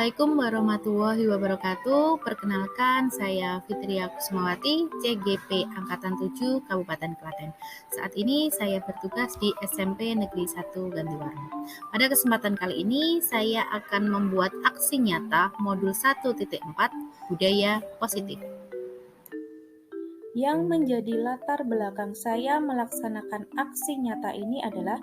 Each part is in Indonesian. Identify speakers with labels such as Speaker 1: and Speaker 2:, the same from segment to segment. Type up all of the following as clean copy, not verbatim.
Speaker 1: Assalamualaikum warahmatullahi wabarakatuh. Perkenalkan, saya Fitria Kusmawati, CGP Angkatan 7 Kabupaten Klaten. Saat ini saya bertugas di SMP Negeri 1 Gantiwarna. Pada kesempatan kali ini, saya akan membuat aksi nyata modul 1.4 Budaya Positif.
Speaker 2: Yang menjadi latar belakang saya melaksanakan aksi nyata ini adalah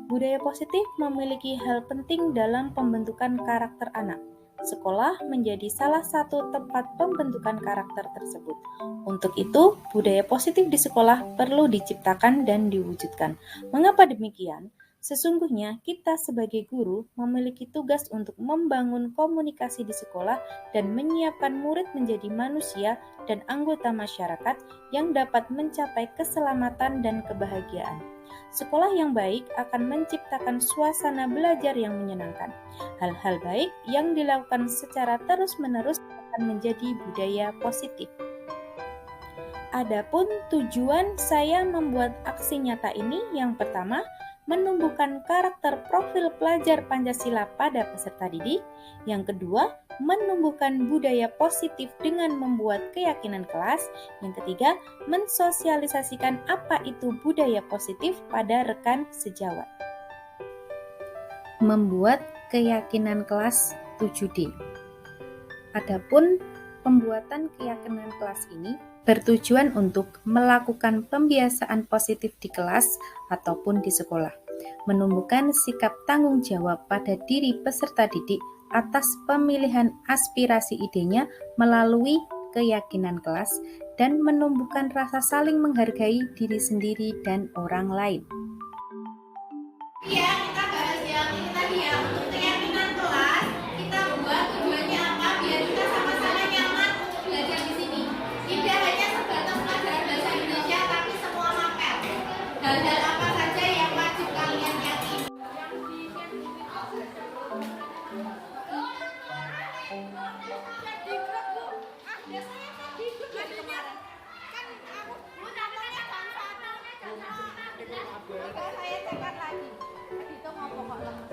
Speaker 2: budaya positif memiliki hal penting dalam pembentukan karakter anak. Sekolah menjadi salah satu tempat pembentukan karakter tersebut. Untuk itu, budaya positif di sekolah perlu diciptakan dan diwujudkan. Mengapa demikian? Sesungguhnya kita sebagai guru memiliki tugas untuk membangun komunikasi di sekolah dan menyiapkan murid menjadi manusia dan anggota masyarakat yang dapat mencapai keselamatan dan kebahagiaan. Sekolah yang baik akan menciptakan suasana belajar yang menyenangkan. Hal-hal baik yang dilakukan secara terus-menerus akan menjadi budaya positif. Adapun tujuan saya membuat aksi nyata ini yang pertama, menumbuhkan karakter profil pelajar Pancasila pada peserta didik. Yang kedua, menumbuhkan budaya positif dengan membuat keyakinan kelas. Yang ketiga, mensosialisasikan apa itu budaya positif pada rekan sejawat.
Speaker 1: Membuat keyakinan kelas 7D. Adapun pembuatan keyakinan kelas ini bertujuan untuk melakukan pembiasaan positif di kelas ataupun di sekolah, menumbuhkan sikap tanggung jawab pada diri peserta didik atas pemilihan aspirasi idenya melalui keyakinan kelas, dan menumbuhkan rasa saling menghargai diri sendiri dan orang lain.
Speaker 3: Iya, kita bahas yang ini tadi ya, untuk keyakinan kelas, kita buat tujuannya apa, biar kita sama-sama nyaman untuk belajar di sini. Tidak hanya sebatas pelajaran bahasa Indonesia, tapi semua mapel. Hal-hal apa saja yang wajib kalian yakini. Saya tekan lagi. Itu mau pokok lemes.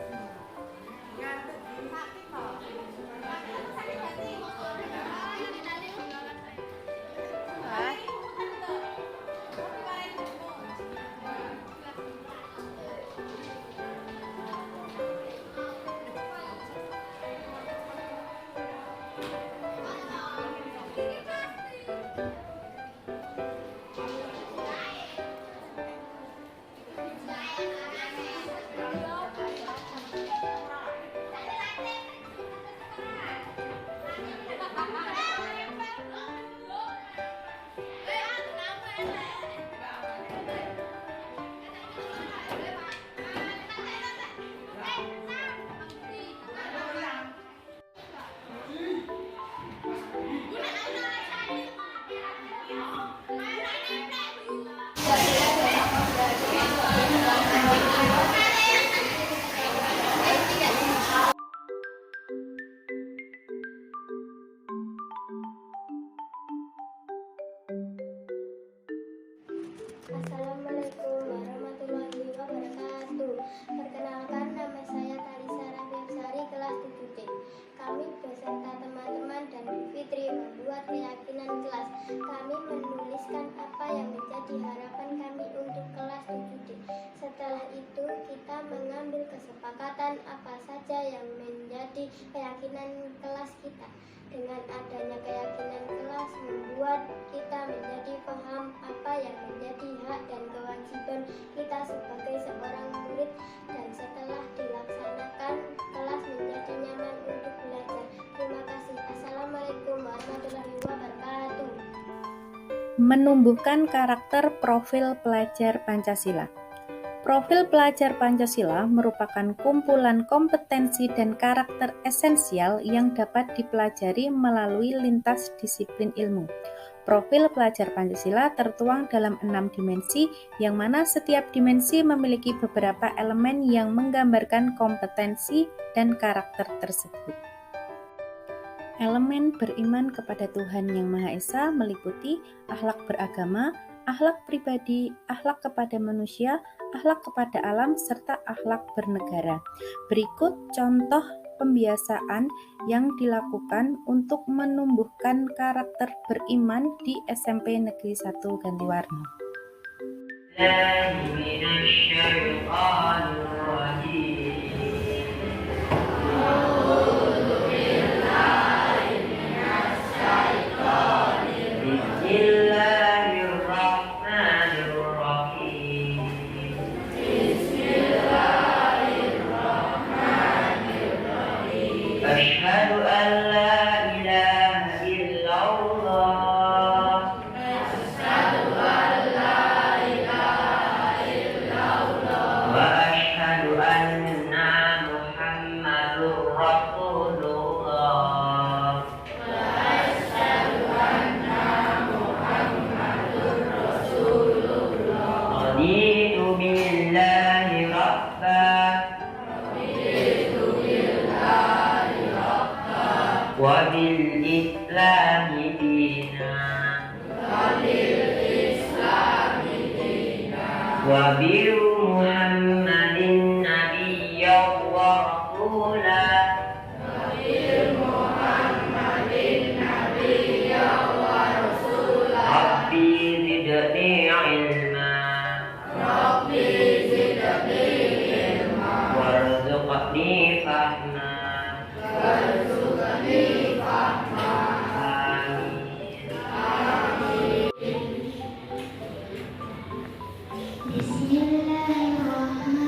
Speaker 3: Sakit kok. Sakit hati.
Speaker 4: Assalamualaikum warahmatullahi wabarakatuh. Perkenalkan, nama saya Talisa Rafiasari, kelas 7D. Kami beserta teman-teman dan Fitri membuat keyakinan kelas. Kami menuliskan apa yang menjadi harapan kami untuk kelas 7D. Setelah itu kita mengambil kesepakatan apa saja yang menjadi keyakinan kelas kita. Dengan adanya keyakinan kelas membuat kita menjadi paham apa yang menjadi hak dan kewajiban kita sebagai seorang murid, dan setelah dilaksanakan kelas menjadi nyaman untuk belajar. Terima kasih. Assalamualaikum warahmatullahi wabarakatuh.
Speaker 1: Menumbuhkan karakter profil pelajar Pancasila. Profil pelajar Pancasila merupakan kumpulan kompetensi dan karakter esensial yang dapat dipelajari melalui lintas disiplin ilmu. Profil pelajar Pancasila tertuang dalam 6 dimensi, yang mana setiap dimensi memiliki beberapa elemen yang menggambarkan kompetensi dan karakter tersebut. Elemen beriman kepada Tuhan Yang Maha Esa meliputi akhlak beragama, akhlak pribadi, akhlak kepada manusia, akhlak kepada alam, serta akhlak bernegara. Berikut contoh pembiasaan yang dilakukan untuk menumbuhkan karakter beriman di SMP Negeri 1 Gantiwarna.
Speaker 5: أشهد أن لا إله إلا الله وأشهد أن محمد رسول الله رضيت بالله ربا وبالإسلام دينا وبمحمد نبيا ورسولا ربي زدني علما وارزقني فهما
Speaker 4: Bismillahirrahmanirrahim.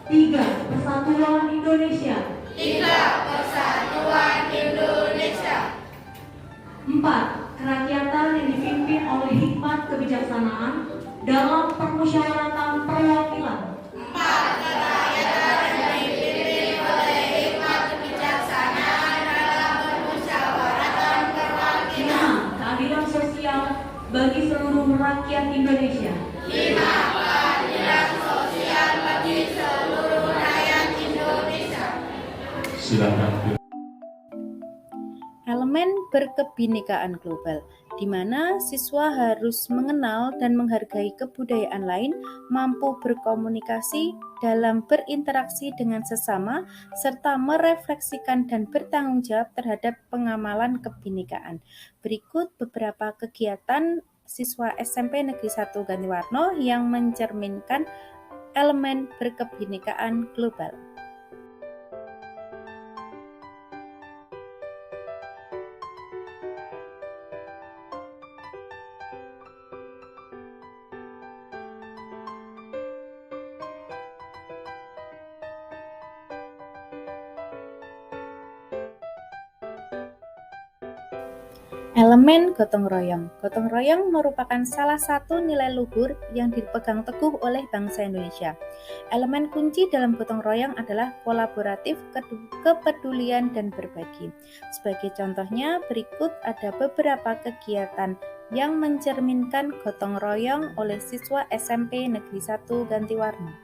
Speaker 6: 3. Persatuan Indonesia. 4. Kerakyatan yang dipimpin oleh hikmat kebijaksanaan dalam permusyawaratan perwakilan. 5. Keadilan sosial bagi seluruh rakyat Indonesia.
Speaker 7: Silakan.
Speaker 1: Elemen berkebinekaan global, di mana siswa harus mengenal dan menghargai kebudayaan lain, mampu berkomunikasi dalam berinteraksi dengan sesama, serta merefleksikan dan bertanggung jawab terhadap pengamalan kebinekaan. Berikut beberapa kegiatan siswa SMP Negeri 1 Gantiwarno yang mencerminkan elemen berkebinekaan global. Elemen gotong royong. Gotong royong merupakan salah satu nilai luhur yang dipegang teguh oleh bangsa Indonesia. Elemen kunci dalam gotong royong adalah kolaboratif, kepedulian, dan berbagi. Sebagai contohnya, berikut ada beberapa kegiatan yang mencerminkan gotong royong oleh siswa SMP Negeri 1 Gantiwarno.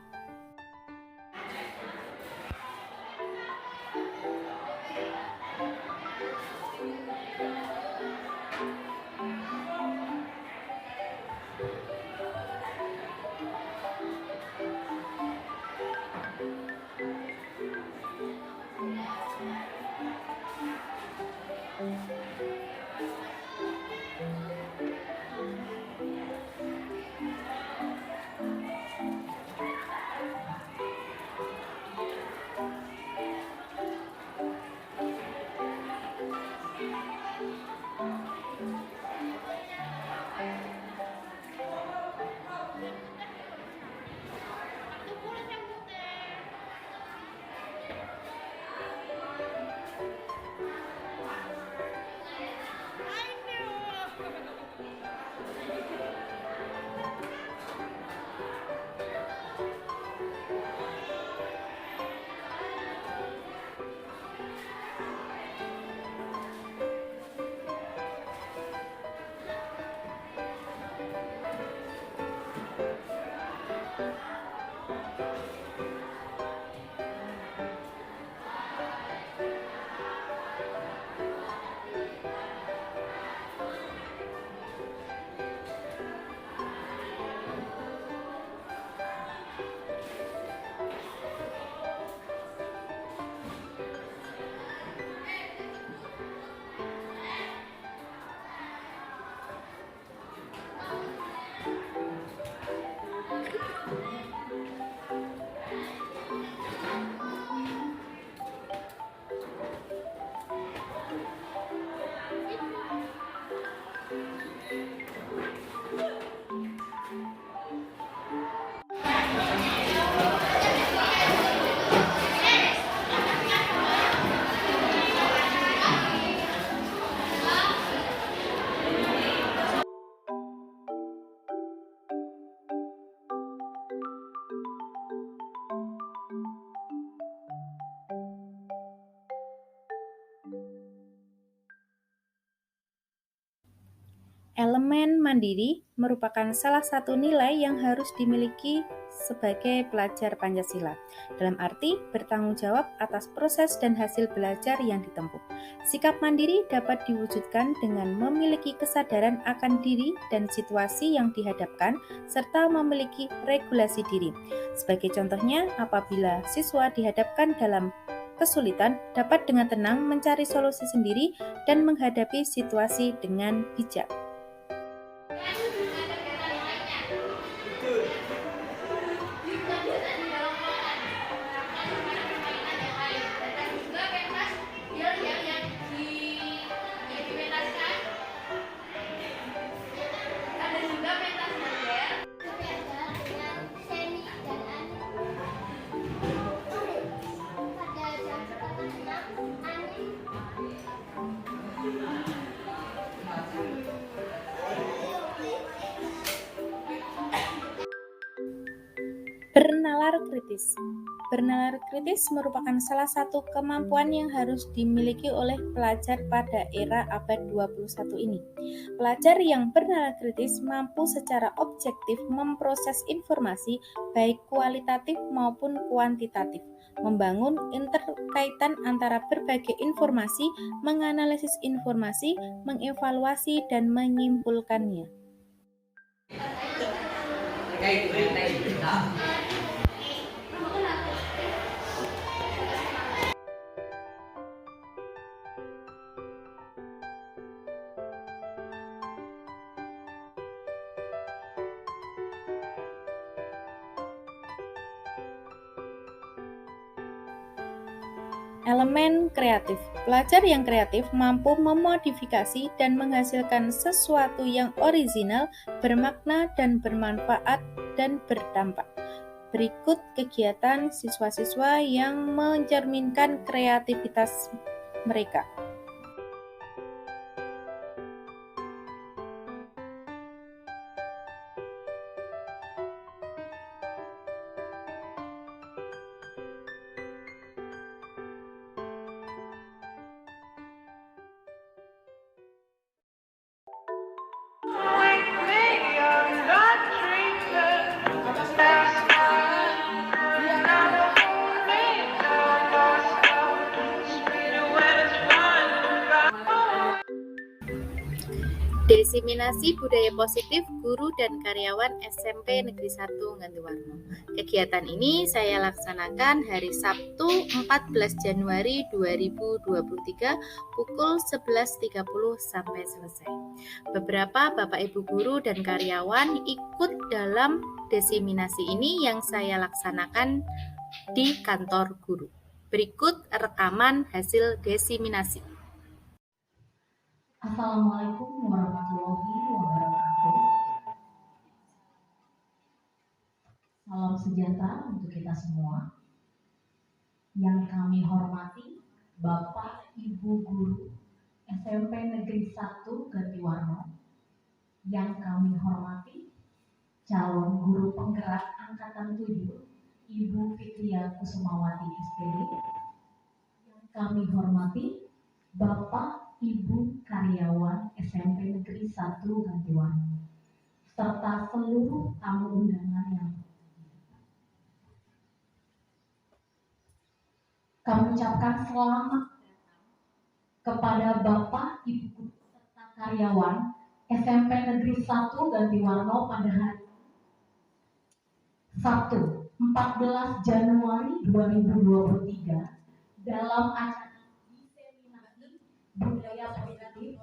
Speaker 1: Elemen mandiri merupakan salah satu nilai yang harus dimiliki sebagai pelajar Pancasila, dalam arti bertanggung jawab atas proses dan hasil belajar yang ditempuh. Sikap mandiri dapat diwujudkan dengan memiliki kesadaran akan diri dan situasi yang dihadapkan, serta memiliki regulasi diri. Sebagai contohnya, apabila siswa dihadapkan dalam kesulitan, dapat dengan tenang mencari solusi sendiri dan menghadapi situasi dengan bijak.
Speaker 2: bernalar kritis. Bernalar kritis merupakan salah satu kemampuan yang harus dimiliki oleh pelajar pada era abad 21 ini. Pelajar yang bernalar kritis mampu secara objektif memproses informasi baik kualitatif maupun kuantitatif, membangun interkaitan antara berbagai informasi, menganalisis informasi, mengevaluasi, dan menyimpulkannya. Elemen kreatif. Pelajar yang kreatif mampu memodifikasi dan menghasilkan sesuatu yang original, bermakna, dan bermanfaat dan berdampak. Berikut kegiatan siswa-siswa yang mencerminkan kreativitas mereka.
Speaker 1: Diseminasi budaya positif guru dan karyawan SMP Negeri 1 Ngantiwarno. Kegiatan ini saya laksanakan hari Sabtu 14 Januari 2023 pukul 11.30 sampai selesai. Beberapa Bapak Ibu guru dan karyawan ikut dalam diseminasi ini yang saya laksanakan di kantor guru. Berikut rekaman hasil diseminasi.
Speaker 8: Assalamualaikum warahmatullahi wabarakatuh. Salam sejahtera untuk kita semua. Yang kami hormati Bapak Ibu Guru SMP Negeri 1 Gantiwarno. Yang kami hormati calon guru penggerak angkatan 7 Ibu Fitria Kusumawati SPD. Yang kami hormati Bapak Ibu karyawan SMP Negeri 1 Gantiwarno, serta seluruh tamu undangan yang kami ucapkan selamat kepada Bapak Ibu serta karyawan SMP Negeri 1 Gantiwarno pada hari Sabtu 14 Januari 2023 dalam acara budaya positif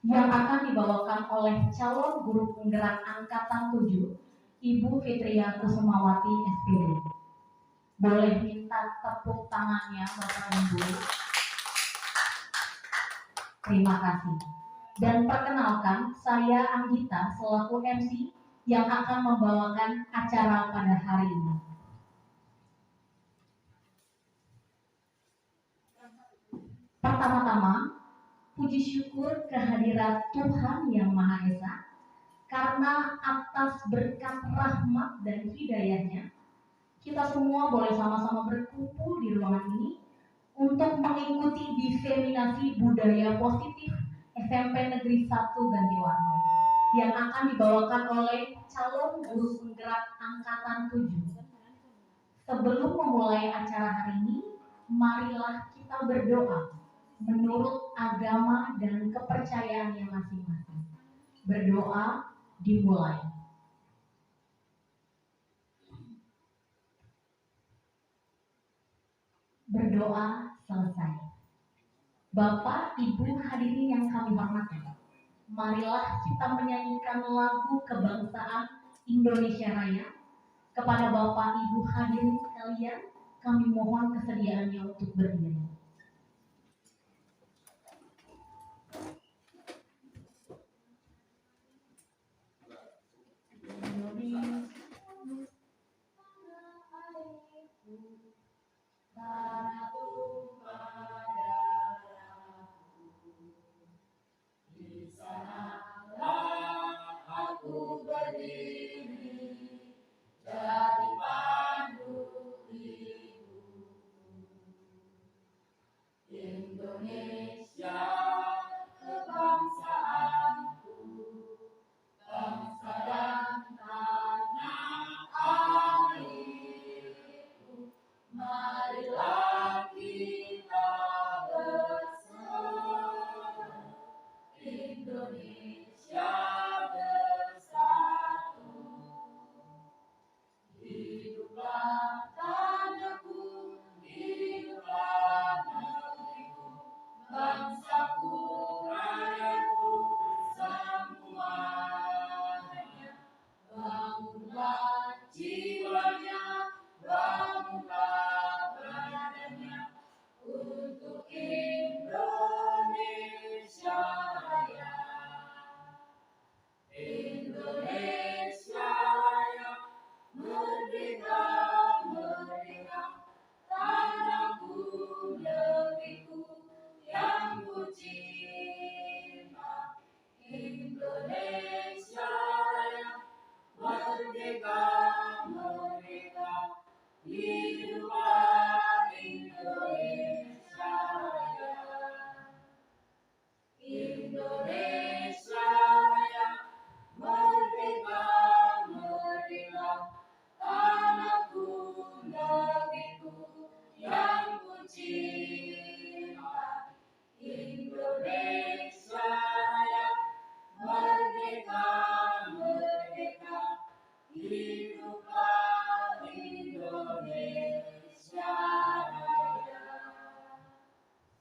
Speaker 8: yang akan dibawakan oleh calon guru penggerak angkatan 7 Ibu Fitria Kusumawati SPD. Boleh minta tepuk tangannya Bapak Ibu. Terima kasih. Dan perkenalkan, saya Anggita selaku MC yang akan membawakan acara pada hari ini. Pertama-tama, puji syukur kehadirat Tuhan Yang Maha Esa, karena atas berkat rahmat dan hidayahnya, kita semua boleh sama-sama berkumpul di ruangan ini untuk mengikuti diseminasi budaya positif SMP Negeri 1 Gantiwarno yang akan dibawakan oleh calon guru penggerak angkatan 7. Sebelum memulai acara hari ini, marilah kita berdoa menurut agama dan kepercayaannya masing-masing. Berdoa dimulai. Berdoa selesai. Bapak, Ibu hadirin yang kami hormati, marilah kita menyanyikan lagu kebangsaan Indonesia Raya. Kepada Bapak Ibu hadirin sekalian, kami mohon kesediaannya untuk berdiri.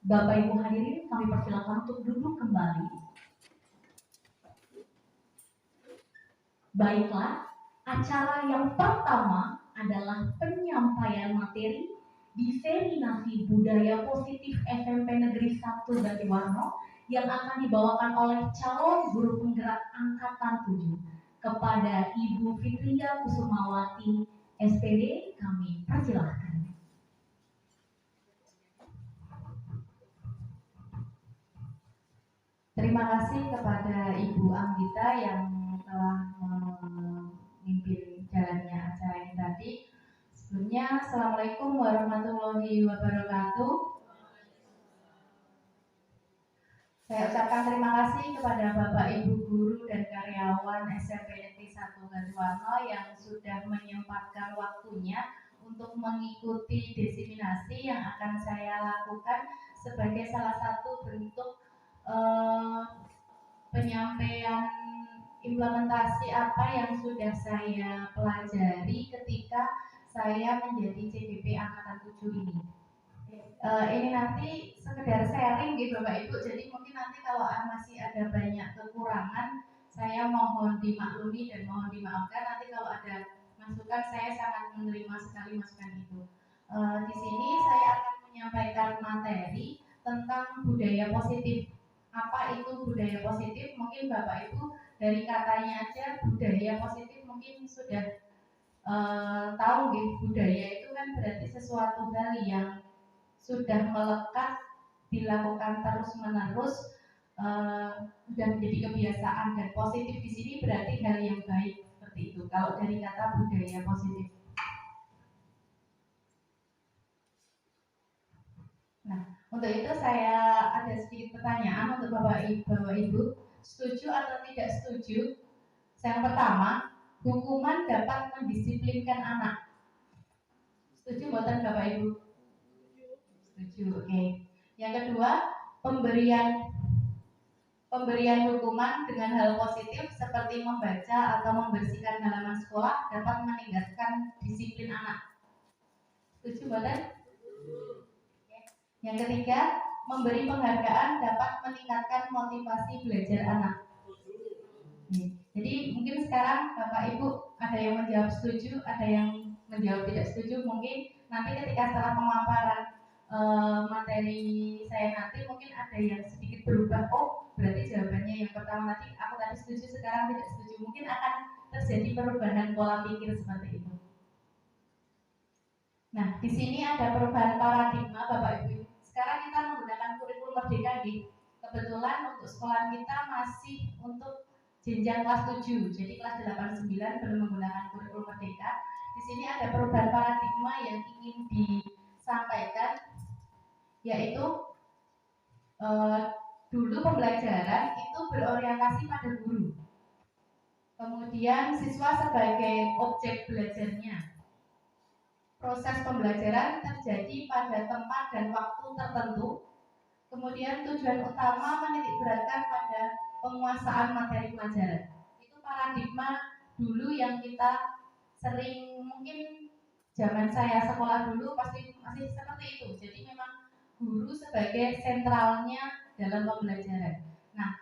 Speaker 8: Bapak Ibu hadirin, kami persilakan untuk duduk kembali. Baiklah, acara yang pertama adalah penyampaian materi diseminasi budaya positif SMP Negeri 1 Gatiwarno yang akan dibawakan oleh calon guru penggerak angkatan 7 kepada Ibu Fitria Kusumawati SPD. Kami persilahkan.
Speaker 9: Terima kasih kepada Ibu Anggita yang telah memimpin jalannya acara ini tadi. Sebelumnya, Assalamualaikum warahmatullahi wabarakatuh. Saya ucapkan terima kasih kepada Bapak Ibu guru dan karyawan SMP Negeri 1 Gatiwarno yang sudah menyempatkan waktunya untuk mengikuti diseminasi yang akan saya lakukan sebagai salah satu bentuk penyampaian implementasi apa yang sudah saya pelajari ketika saya menjadi CDP Angkatan 7 ini. Ini nanti sekedar sharing gitu Bapak Ibu, jadi mungkin nanti kalau masih ada banyak kekurangan, saya mohon dimaklumi dan mohon dimaafkan. Nanti kalau ada masukan, saya sangat menerima sekali masukan itu. Di sini saya akan menyampaikan materi tentang budaya positif. Apa itu budaya positif? Mungkin Bapak Ibu dari katanya aja budaya positif mungkin sudah tahu gitu. Budaya itu kan berarti sesuatu hal yang sudah melekat, dilakukan terus-menerus, dan menjadi kebiasaan. Dan positif di sini berarti hal yang baik, seperti itu kalau dari kata budaya positif. Nah, untuk itu saya ada sedikit pertanyaan untuk Bapak Ibu, setuju atau tidak setuju? Yang pertama, hukuman dapat mendisiplinkan anak. Setuju buatan Bapak Ibu? Setuju, oke. Yang kedua, pemberian hukuman dengan hal positif seperti membaca atau membersihkan halaman sekolah dapat meningkatkan disiplin anak. Setuju buatan? Yang ketiga, memberi penghargaan dapat meningkatkan motivasi belajar anak. Jadi mungkin sekarang Bapak Ibu ada yang menjawab setuju, ada yang menjawab tidak setuju. Mungkin nanti ketika setelah pemaparan materi saya nanti mungkin ada yang sedikit berubah. Oh, berarti jawabannya yang pertama tadi aku tadi setuju, sekarang tidak setuju. Mungkin akan terjadi perubahan pola pikir seperti itu. Nah, di sini ada perubahan paradigma Bapak Ibu. Sekarang kita menggunakan kurikulum merdeka nih. Kebetulan untuk sekolah kita masih untuk jenjang kelas 7. Jadi kelas 8 9 belum menggunakan kurikulum merdeka. Di sini ada perubahan paradigma yang ingin disampaikan, yaitu dulu pembelajaran itu berorientasi pada guru. Kemudian siswa sebagai objek belajarnya. Proses pembelajaran terjadi pada tempat dan waktu tertentu. Kemudian tujuan utama menitikberatkan pada penguasaan materi pelajaran. Itu paradigma dulu yang kita sering, mungkin zaman saya sekolah dulu pasti masih seperti itu. Jadi memang guru sebagai sentralnya dalam pembelajaran. Nah,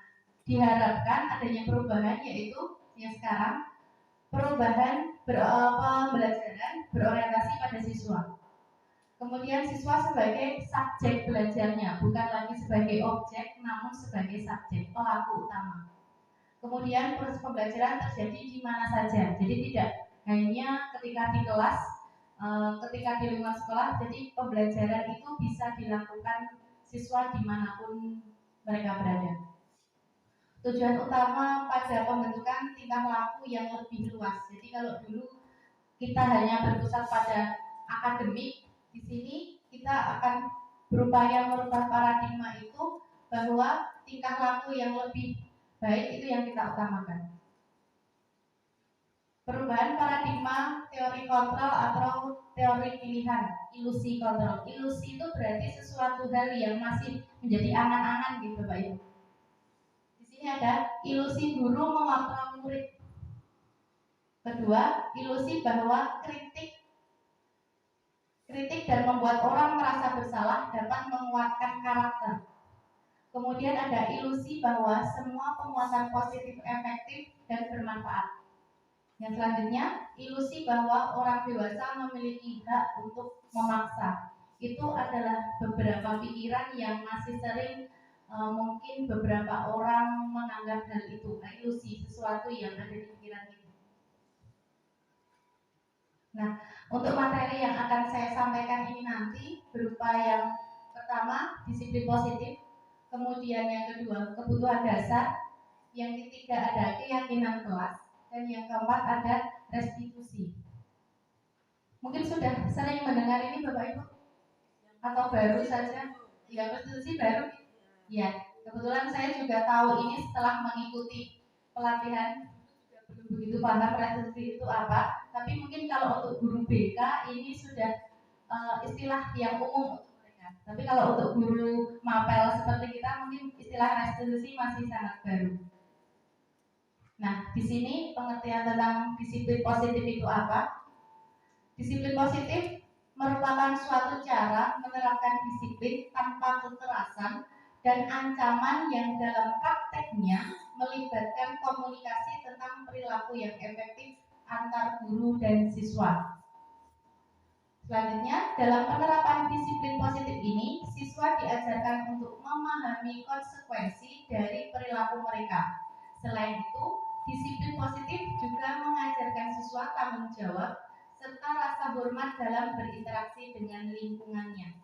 Speaker 9: diharapkan adanya perubahan, yaitu yang sekarang perubahan pembelajaran berorientasi pada siswa. Kemudian siswa sebagai subjek belajarnya, bukan lagi sebagai objek, namun sebagai subjek, pelaku utama. Kemudian proses pembelajaran terjadi di mana saja, jadi tidak hanya ketika di kelas, ketika di lingkungan sekolah. Jadi pembelajaran itu bisa dilakukan siswa dimanapun mereka berada. Tujuan utama pada pembentukan tingkah laku yang lebih luas. Jadi kalau dulu kita hanya berpusat pada akademik, di sini kita akan berupaya merubah paradigma itu, bahwa tingkah laku yang lebih baik itu yang kita utamakan. Perubahan paradigma teori kontrol atau teori pilihan, ilusi kontrol. Ilusi itu berarti sesuatu hal yang masih menjadi angan-angan gitu Bapak Ibu. Di sini ada ilusi guru mengontrol murid. Kedua, ilusi bahwa kritik dan membuat orang merasa bersalah dapat menguatkan karakter. Kemudian ada ilusi bahwa semua penguatan positif efektif dan bermanfaat. Yang selanjutnya, ilusi bahwa orang dewasa memiliki hak untuk memaksa. Itu adalah beberapa pikiran yang masih sering mungkin beberapa orang menganggap hal itu, ilusi, sesuatu yang ada di pikiran kita. Nah, untuk materi yang akan saya sampaikan ini nanti berupa yang pertama, disiplin positif, kemudian yang kedua, kebutuhan dasar, yang ketiga ada keyakinan kelas, dan yang keempat ada restitusi. Mungkin sudah sering mendengar ini Bapak Ibu? Atau baru saja? Ya, restitusi baru? Ya, kebetulan saya juga tahu ini setelah mengikuti pelatihan. Belum begitu paham restitusi itu apa, tapi mungkin kalau untuk guru BK ini sudah istilah yang umum untuk mereka. Tapi kalau untuk guru mapel seperti kita, mungkin istilah restitusi masih sangat baru. Nah, di sini pengertian tentang disiplin positif itu apa? Disiplin positif merupakan suatu cara menerapkan disiplin tanpa kekerasan dan ancaman yang dalam prakteknya melibatkan komunikasi tentang perilaku yang efektif antar guru dan siswa. Selanjutnya, dalam penerapan disiplin positif ini, siswa diajarkan untuk memahami konsekuensi dari perilaku mereka. Selain itu, disiplin positif juga mengajarkan siswa tanggung jawab serta rasa hormat dalam berinteraksi dengan lingkungannya.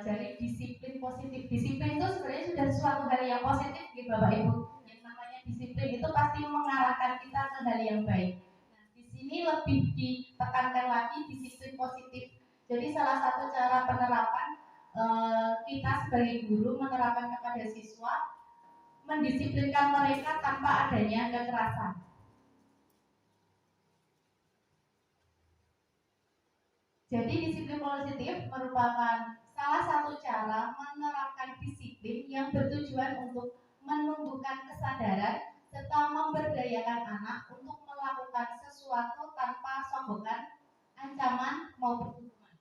Speaker 9: Jadi disiplin positif, disiplin itu sebenarnya sudah sesuatu hal yang positif gitu Bapak Ibu. Yang namanya disiplin itu pasti mengarahkan kita ke hal yang baik. Nah, di sini lebih ditekankan lagi disiplin positif. Jadi salah satu cara penerapan kita sebagai guru menerapkan kepada siswa, mendisiplinkan mereka tanpa adanya kekerasan. Jadi disiplin positif merupakan salah satu cara menerapkan disiplin yang bertujuan untuk menumbuhkan kesadaran serta memberdayakan anak untuk melakukan sesuatu tanpa sogokan, ancaman maupun hukuman.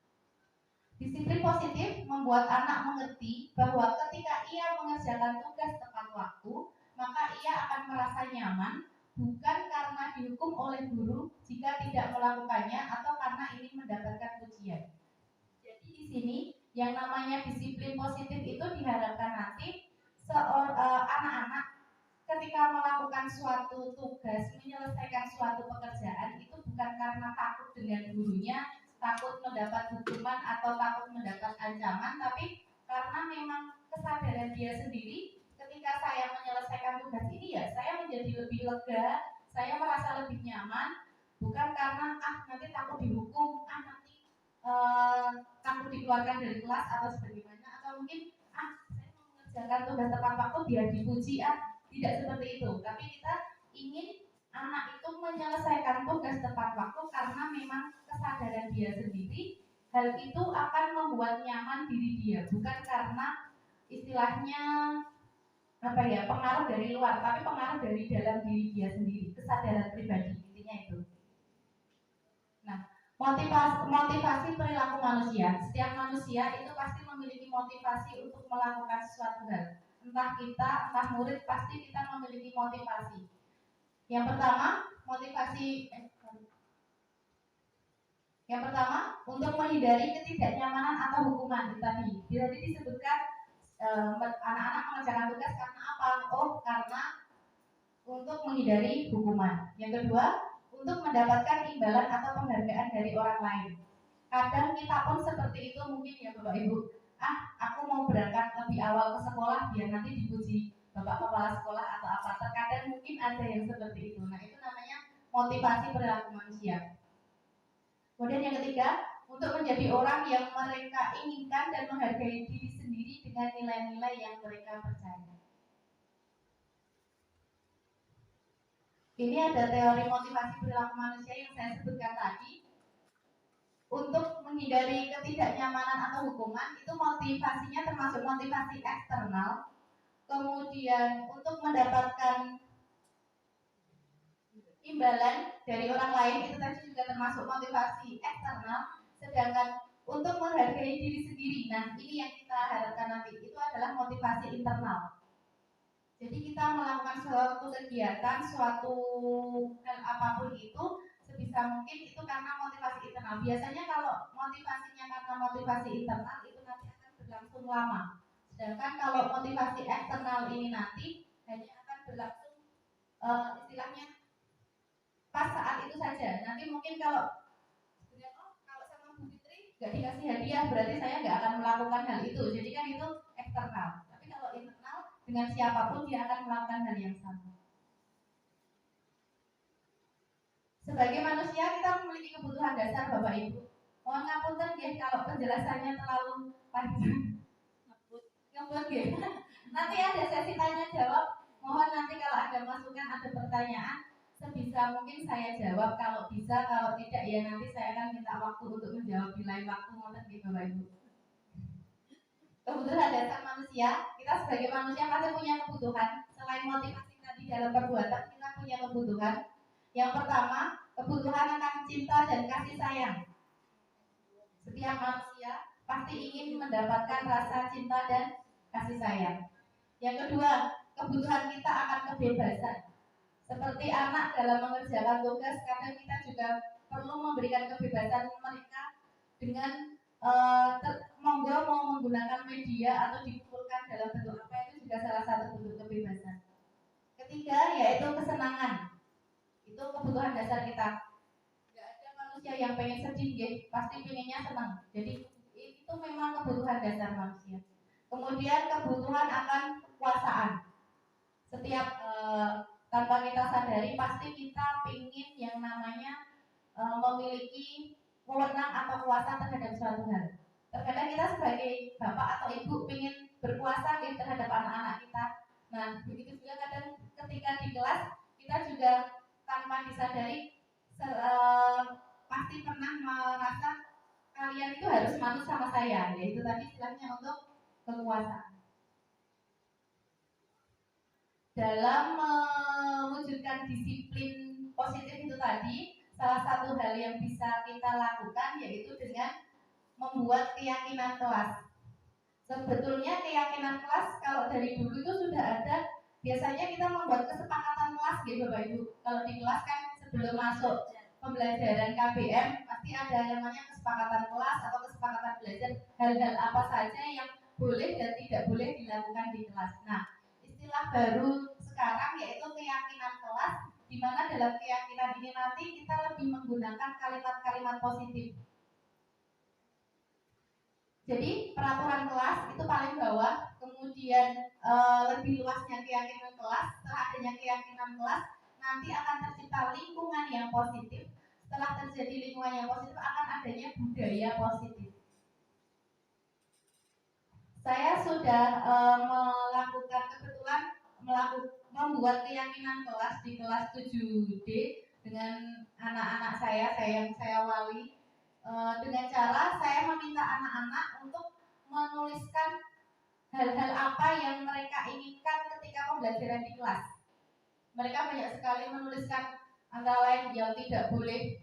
Speaker 9: Disiplin positif membuat anak mengerti bahwa ketika ia mengerjakan tugas tepat waktu, maka ia akan merasa nyaman, bukan karena dihukum oleh guru jika tidak melakukannya atau karena ingin mendapatkan pujian. Jadi di sini yang namanya disiplin positif itu diharapkan nanti anak-anak ketika melakukan suatu tugas, menyelesaikan suatu pekerjaan itu bukan karena takut dengan gurunya, takut mendapat hukuman atau takut mendapat ancaman, tapi karena memang kesadaran dia sendiri. Ketika saya menyelesaikan tugas ini ya saya menjadi lebih lega, saya merasa lebih nyaman, bukan karena nanti takut dihukum, nanti takut dikeluarkan dari kelas atau sebagaimana, atau mungkin saya mau mengerjakan tugas tepat waktu biar dipuji, tidak seperti itu. Tapi kita ingin anak itu menyelesaikan tugas tepat waktu karena memang kesadaran dia sendiri, hal itu akan membuat nyaman diri dia, bukan karena istilahnya pengaruh dari luar, tapi pengaruh dari dalam diri dia sendiri, kesadaran pribadi, intinya itu. Nah, motivasi perilaku manusia. Setiap manusia itu pasti memiliki motivasi untuk melakukan sesuatu hal. Entah kita, entah murid, pasti kita memiliki motivasi. Yang pertama, yang pertama untuk menghindari ketidaknyamanan atau hukuman tadi. Jadi disebutkan anak-anak mengerjakan tugas karena apa? Oh, karena untuk menghindari hukuman. Yang kedua, untuk mendapatkan imbalan atau penghargaan dari orang lain. Kadang kita pun seperti itu mungkin ya Bapak Ibu. Aku mau berangkat lebih awal ke sekolah biar nanti dipuji Bapak Kepala Sekolah atau apa. Terkadang mungkin ada yang seperti itu. Nah, itu namanya motivasi perilaku manusia. Kemudian yang ketiga, untuk menjadi orang yang mereka inginkan dan menghargai diri sendiri dengan nilai-nilai yang mereka percaya. Ini ada teori motivasi perilaku manusia yang saya sebutkan tadi. Untuk menghindari ketidaknyamanan atau hukuman, itu motivasinya termasuk motivasi eksternal. Kemudian untuk mendapatkan imbalan dari orang lain, itu tadi juga termasuk motivasi eksternal. Sedangkan untuk menghargai diri sendiri, nah ini yang kita harapkan nanti, itu adalah motivasi internal. Jadi kita melakukan suatu kegiatan, suatu hal apapun itu sebisa mungkin itu karena motivasi internal. Biasanya kalau motivasinya karena motivasi internal itu nanti akan berlangsung lama. Sedangkan kalau motivasi eksternal ini nanti hanya akan berlangsung istilahnya pas saat itu saja. Nanti mungkin kalau sama Bu Fitri nggak dikasih hadiah berarti saya nggak akan melakukan hal itu. Jadi kan itu eksternal. Tapi kalau internal dengan siapapun dia akan melakukan hal yang sama. Sebagai manusia kita memiliki kebutuhan dasar Bapak Ibu. Mohon ngapunten nggih kalau penjelasannya terlalu panjang. Ngebut nggih. Nanti ada sesi tanya jawab. Mohon nanti kalau ada masukan, ada pertanyaan, sebisa mungkin saya jawab. Kalau bisa, kalau tidak ya nanti saya akan minta waktu untuk menjawab di lain waktu. Mohon nggih Bapak Ibu. Kebutuhan dasar manusia, kita sebagai manusia pasti punya kebutuhan. Selain motivasi tadi dalam perbuatan, kita punya kebutuhan. Yang pertama, kebutuhan akan cinta dan kasih sayang. Setiap manusia pasti ingin mendapatkan rasa cinta dan kasih sayang. Yang kedua, kebutuhan kita akan kebebasan. Seperti anak dalam mengerjakan tugas, kadang kita juga perlu memberikan kebebasan mereka dengan monggo mau menggunakan media atau dikumpulkan dalam bentuk apa, itu juga salah satu bentuk kebebasan. Ketiga, yaitu kesenangan. Itu kebutuhan dasar kita. Gak ada manusia yang pengen sedih, ya. Pasti pengennya senang. Jadi itu memang kebutuhan dasar manusia. Kemudian kebutuhan akan kekuasaan. Setiap tanpa kita sadari pasti kita ingin yang namanya memiliki wewenang atau kuasa terhadap suatu hal. Terkadang kita sebagai bapak atau ibu ingin berkuasa terhadap anak-anak kita. Nah, begitu juga kadang ketika di kelas kita juga tanpa disadari pasti pernah merasa kalian itu harus manut sama saya, yaitu tadi istilahnya untuk kekuasaan. Dalam mewujudkan disiplin positif itu tadi, salah satu hal yang bisa kita lakukan yaitu dengan membuat keyakinan kelas. Sebetulnya keyakinan kelas kalau dari dulu itu sudah ada. Biasanya kita membuat kesepakatan kelas gitu Bapak Ibu. Kalau di kelas kan sebelum masuk pembelajaran KBM pasti ada yang namanya kesepakatan kelas atau kesepakatan belajar hal-hal apa saja yang boleh dan tidak boleh dilakukan di kelas. Nah, istilah baru sekarang yaitu keyakinan kelas, di mana dalam keyakinan ini nanti kita lebih menggunakan kalimat-kalimat positif. Jadi peraturan kelas itu paling bawah, kemudian lebih luasnya keyakinan kelas. Setelah adanya keyakinan kelas, nanti akan tercipta lingkungan yang positif. Setelah terjadi lingkungan yang positif, akan adanya budaya positif. Saya sudah membuat keyakinan kelas di kelas 7D dengan anak-anak saya yang saya wali. Dengan cara saya meminta anak-anak untuk menuliskan hal-hal apa yang mereka inginkan ketika pembelajaran di kelas. Mereka banyak sekali menuliskan antara lain yang tidak boleh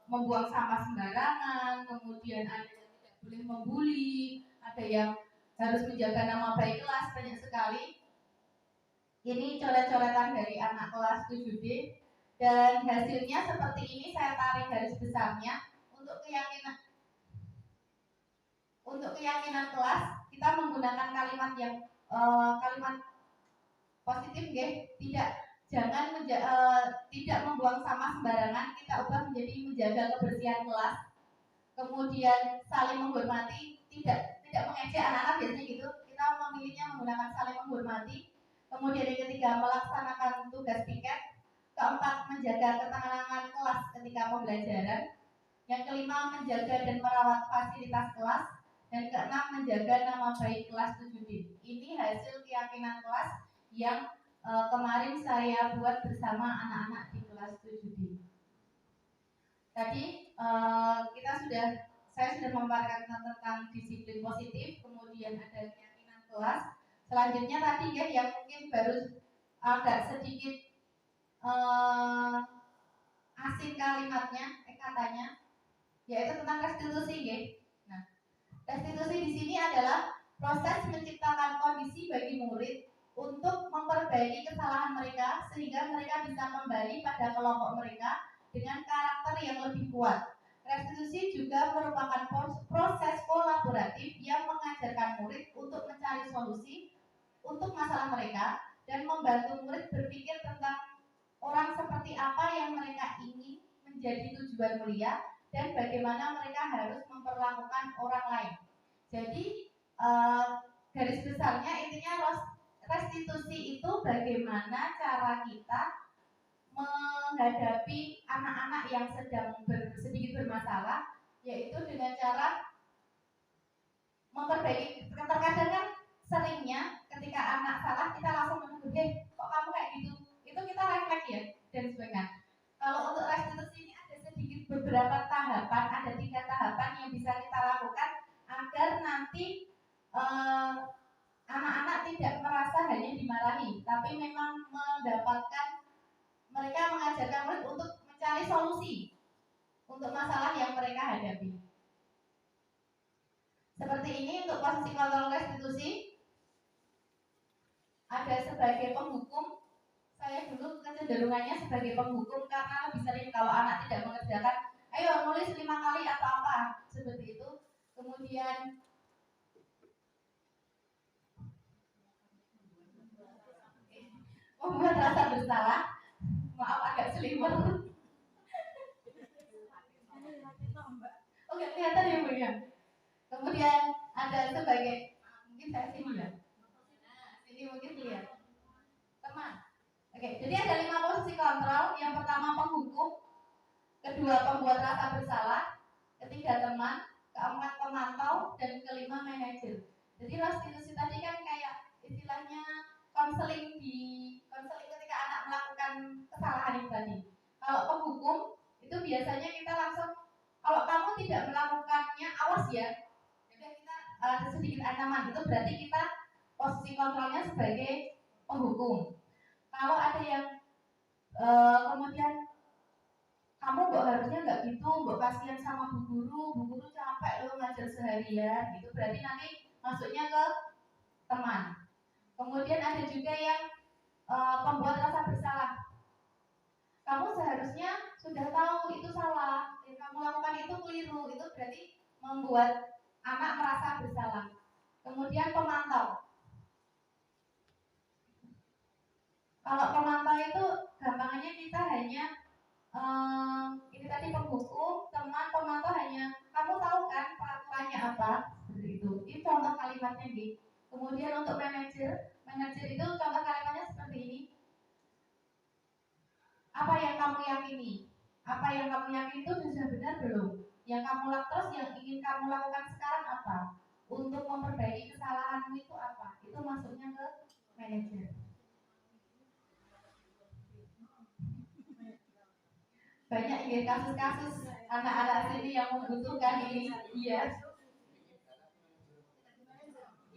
Speaker 9: membuang sampah sembarangan, kemudian ada yang tidak boleh membuli, ada yang harus menjaga nama baik kelas, banyak sekali. Ini coret-coretan dari anak kelas 7D dan hasilnya seperti ini. Saya tarik garis besarnya. Untuk keyakinan kelas kita menggunakan kalimat yang kalimat positif, tidak membuang sampah sembarangan, kita ubah menjadi menjaga kebersihan kelas. Kemudian saling menghormati, tidak mengejek anak-anak, biasanya gitu. Kita memilihnya menggunakan saling menghormati. Kemudian yang ketiga, melaksanakan tugas piket. Keempat, menjaga ketenangan kelas ketika pembelajaran. Yang kelima, menjaga dan merawat fasilitas kelas. Dan keenam, menjaga nama baik kelas 7D. Ini hasil keyakinan kelas yang kemarin saya buat bersama anak-anak di kelas 7D. Tadi saya sudah memaparkan tentang disiplin positif, kemudian ada keyakinan kelas. Selanjutnya tadi yang mungkin baru agak sedikit asing katanya, yaitu tentang restitusi. Nah, restitusi di sini adalah proses menciptakan kondisi bagi murid untuk memperbaiki kesalahan mereka sehingga mereka bisa kembali pada kelompok mereka dengan karakter yang lebih kuat. Restitusi juga merupakan proses kolaboratif yang mengajarkan murid untuk mencari solusi untuk masalah mereka dan membantu murid berpikir tentang orang seperti apa yang mereka ingin menjadi tujuan mulia dan bagaimana mereka harus memperlakukan orang lain. Jadi garis besarnya intinya restitusi itu bagaimana cara kita menghadapi anak-anak yang sedang sedikit bermasalah, yaitu dengan cara memperbaiki. Terkadang kan seringnya ketika anak salah kita langsung menegur, kok kamu kayak gitu? Itu kita refleks dan sebagainya. Kalau untuk restitusi ini ada sedikit beberapa tahapan, ada 3 tahapan yang bisa kita lakukan agar nanti anak-anak tidak merasa hanya dimarahi, tapi memang mereka mengajarkan murid untuk mencari solusi untuk masalah yang mereka hadapi. Seperti ini untuk posisi kontrol restitusi. Ada sebagai penghukum, saya dulu kecenderungannya sebagai penghukum karena lebih sering kalau anak tidak mengerjakan, ayo nulis 5 kali atau apa, seperti itu. Kemudian membuat rasa bersalah, maaf agak seliwer. Oke, kelihatan ya Bu ya. Kemudian ada sebagai, mungkin saya sini ya. Sini mungkin lihat. Teman. Oke, jadi ada 5 posisi kontrol. Yang pertama penghukum, kedua pembuat rasa bersalah, ketiga teman, keempat pemantau, dan kelima manajer. Jadi restitusi tadi kan kayak istilahnya konseling ketika anak melakukan kesalahan itu tadi. Kalau penghukum itu biasanya kita langsung, kalau kamu tidak melakukannya awas ya. Jadi kita ada sedikit ancaman, itu berarti kita posisi kontrolnya sebagai penghukum. Kalau ada yang kemudian kamu harusnya nggak gitu, kasihan sama bu guru capek lo ngajar seharian, itu berarti nanti masuknya ke teman. Kemudian ada juga yang pembuat rasa bersalah. Kamu seharusnya sudah tahu itu salah, yang kamu lakukan itu keliru, itu berarti membuat anak merasa bersalah. Kemudian pemantau. Kalau pemantau itu gampangannya kita hanya ini tadi penghukum, teman, pemantau hanya kamu tahu kan peraturannya apa, seperti itu. Ini contoh kalimatnya gitu. Kemudian untuk manajer itu contoh kalimatnya seperti ini. Apa yang kamu yakini? Apa yang kamu yakini itu sudah benar belum? Yang kamu lakukan, yang ingin kamu lakukan sekarang apa? Untuk memperbaiki kesalahanmu itu apa? Itu masuknya ke manajer. Banyak ya kasus-kasus anak-anak sini yang membutuhkan ini. Iya.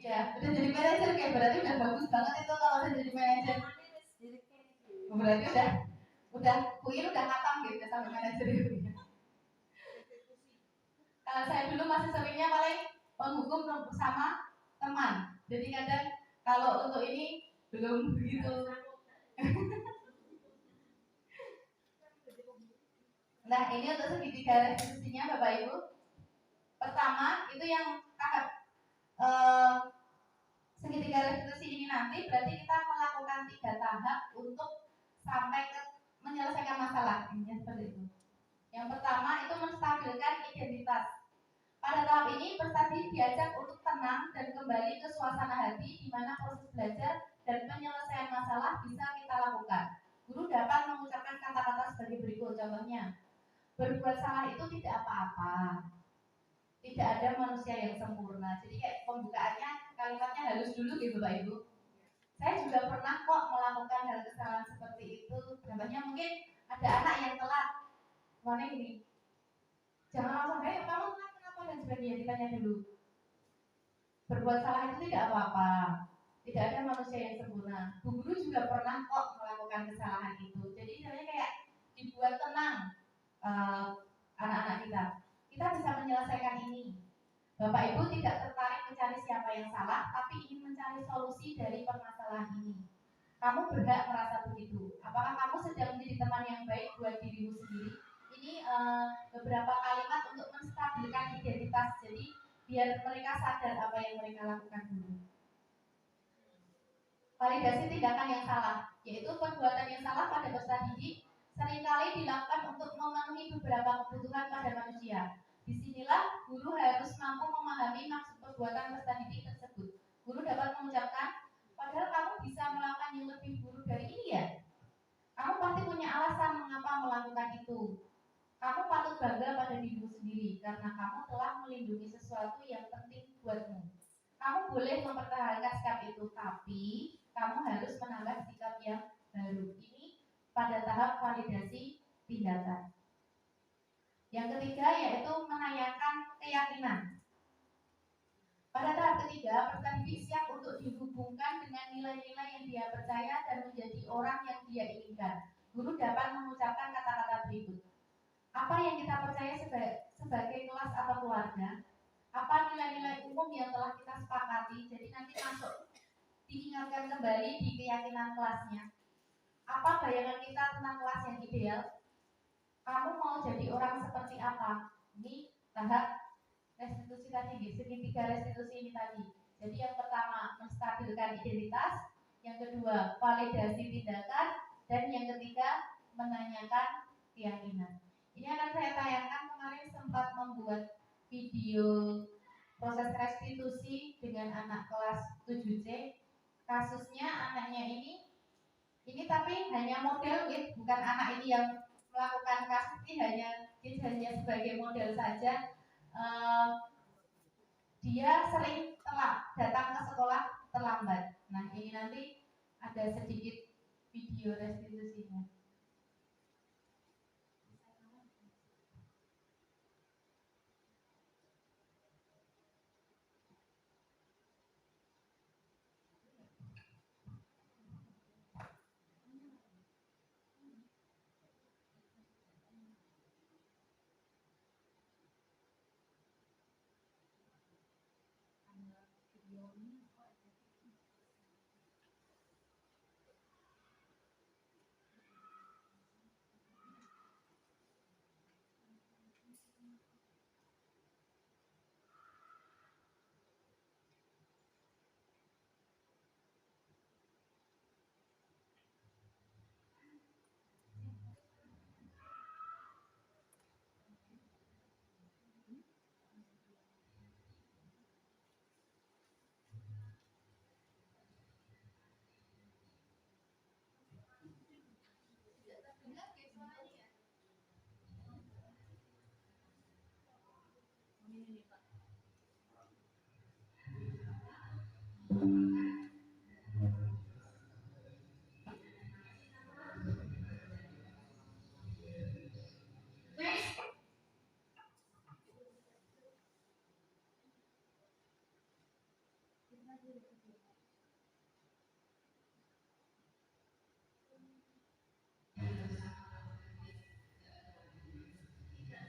Speaker 9: Ya, udah jadi manajer kayak berarti udah bagus banget itu kalau udah jadi manajer. Berarti udah kuil udah matang gitu sampai manajer itu. Kalau saya dulu masih seringnya paling penghukum bersama teman. Jadi kadang kalau untuk ini belum begitu. Nah, ini untuk segitiga restitusinya Bapak Ibu. Pertama, itu yang tahap segitiga restitusi ini nanti berarti kita melakukan 3 tahap untuk sampai ke menyelesaikan masalah. Ini seperti itu. Yang pertama itu menstabilkan identitas. Pada tahap ini peserta diajak untuk tenang dan kembali ke suasana hati di mana proses belajar dan penyelesaian masalah bisa kita lakukan. Guru dapat mengucapkan kata-kata sebagai berikut. Contohnya, berbuat salah itu tidak apa-apa. Tidak ada manusia yang sempurna. Jadi kayak pembukaannya kalimatnya halus dulu gitu Bapak Ibu. Saya juga pernah kok melakukan hal kesalahan seperti itu. Contohnya mungkin ada anak yang telat. Mana ini? Jangan langsung, kamu telat kenapa dan sebagainya, ditanya dulu. Berbuat salah itu tidak apa-apa. Tidak ada manusia yang sempurna. Bu guru juga pernah kok melakukan kesalahan itu. Jadi sebenarnya kayak dibuat tenang anak-anak kita. Kita bisa menyelesaikan ini. Bapak Ibu tidak tertarik mencari siapa yang salah, tapi ingin mencari solusi dari permasalahan ini. Kamu berhak merasa begitu. Apakah kamu sedang menjadi teman yang baik buat dirimu sendiri? Ini beberapa kalimat untuk menstabilkan identitas. Jadi biar mereka sadar apa yang mereka lakukan dulu. Validasi tindakan yang salah, yaitu perbuatan yang salah pada peserta didik seringkali dilakukan untuk memenuhi beberapa kebutuhan pada manusia. Disinilah guru harus mampu memahami maksud perbuatan peserta didik tersebut. Guru dapat mengucapkan, padahal kamu bisa melakukan yang lebih buruk dari ini ya. Kamu pasti punya alasan mengapa melakukan itu. Kamu patut bangga pada dirimu sendiri karena kamu telah melindungi sesuatu yang penting buatmu. Kamu boleh mempertahankan sikap itu, tapi kamu harus menambah sikap yang baru. Ini pada tahap validasi tindakan. Yang ketiga yaitu menanyakan keyakinan. Pada tahap ketiga, peserta didik siap untuk dihubungkan dengan nilai-nilai yang dia percaya dan menjadi orang yang dia inginkan. Guru dapat mengucapkan kata-kata berikut. Apa yang kita percaya sebagai kelas atau keluarga? Apa nilai-nilai umum yang telah kita sepakati? Jadi nanti masuk diingatkan kembali di keyakinan kelasnya. Apa bayangan kita tentang kelas yang ideal? Kamu mau jadi orang seperti apa? Ini tahap restitusi tadi, segitiga restitusi ini tadi. Jadi yang pertama menstabilkan identitas, yang kedua validasi tindakan, dan yang ketiga menanyakan keyakinan. Ini akan saya tayangkan, kemarin sempat membuat video proses restitusi dengan anak kelas 7C. Kasusnya anaknya ini tapi hanya model, bukan anak ini yang melakukan kasus ini, hanya sebagai model saja. Dia sering telat datang ke sekolah terlambat. Nah ini nanti ada sedikit video restitusinya.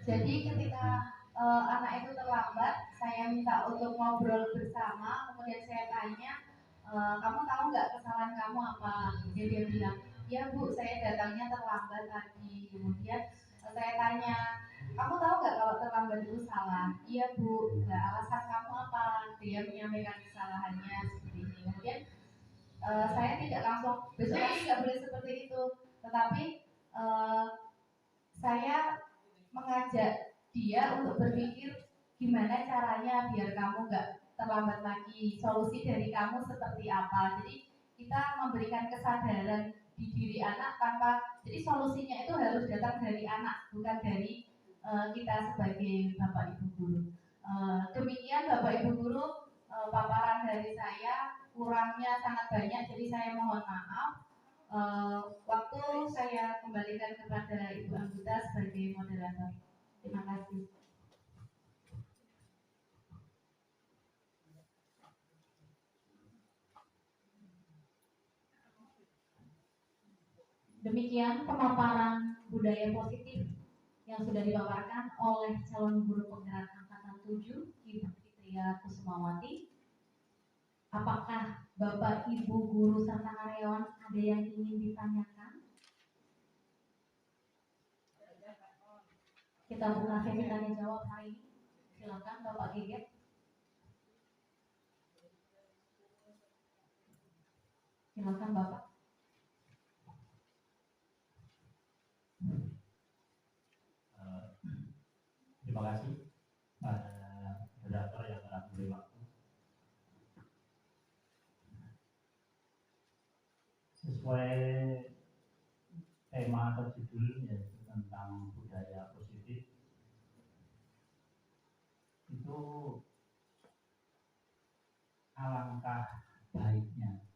Speaker 9: Jadi ketika anak itu terlambat, saya minta untuk ngobrol bersama, kemudian saya tanya, kamu tahu nggak kesalahan kamu apa? Kemudian dia bilang, ya Bu, saya datangnya terlambat tadi. Kemudian saya tanya, kamu tahu nggak kalau terlambat itu salah? Iya Bu, nggak, alasan kamu apa? Dia menyampaikan kesalahannya seperti ini. Kemudian saya tidak langsung, besok lagi nggak boleh seperti itu, tetapi saya mengajak dia untuk berpikir gimana caranya biar kamu nggak terlambat lagi, solusi dari kamu seperti apa. Jadi kita memberikan kesadaran di diri anak tanpa, jadi solusinya itu harus datang dari anak, bukan dari kita sebagai Bapak Ibu Guru. Demikian Bapak Ibu Guru, paparan dari saya, kurangnya sangat banyak, jadi saya mohon maaf. Waktu saya kembalikan kepada Ibu Anggita sebagai moderator. Terima kasih.
Speaker 8: Demikian pemaparan budaya positif yang sudah dipaparkan oleh calon guru penggerak angkatan 7, Ibu Fitria Kusumawati. Apakah Bapak Ibu guru serta karyawan ada yang ingin ditanyakan? Kita buka sesi tanya jawab hari ini. Silakan Bapak Geget. Silakan Bapak.
Speaker 7: Terima kasih pada moderator yang telah memberi waktu. Sesuai tema atau judul yaitu tentang budaya positif, itu alangkah baiknya,